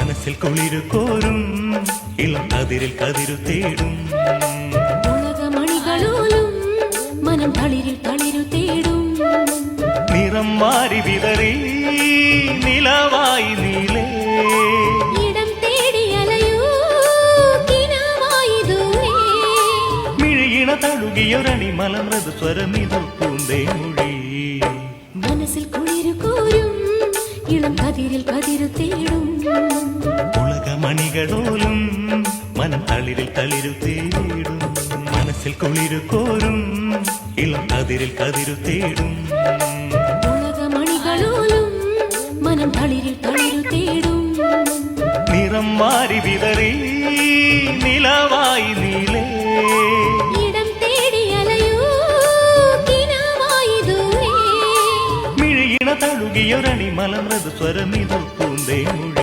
മനസ്സിൽ കുളിരു കോരും ഇളം കതിരിൽ കതിരു തേടും ഉലകമണികളോലും മനം തളിരിൽ തളിരു തേടും നിറം മാറി വിതറി നിലവായി നീലേ ഇടം തേടി അലയൂ കിനാവായി ദൂരെ മിഴിയിണ തഴുകിയൊരണി മലമൃദു സ്വരമിതു പൂന്തേ മൊഴി മനസ്സിൽ കുളിരു കോരും ഇളം കതിരിൽ കതിരു തേടും ഉലകമണികളോലും മനം തളിരിൽ തളിരു തേടും മനസ്സിൽ കുളിരു കോരും ഇളം കതിരിൽ കതിരു തേടും ഉലകമണികളോലും മനം തളിരിൽ തളിരു തേടും നിറം മാറി വിതറി നിലവായി നീലേ ഇടം തേടി അലയൂ കിനാവായി ദൂരെ മിഴിയിണ തഴുകിയൊരണി മലമൃദു സ്വരമിതു പൂന്തേ മൊഴി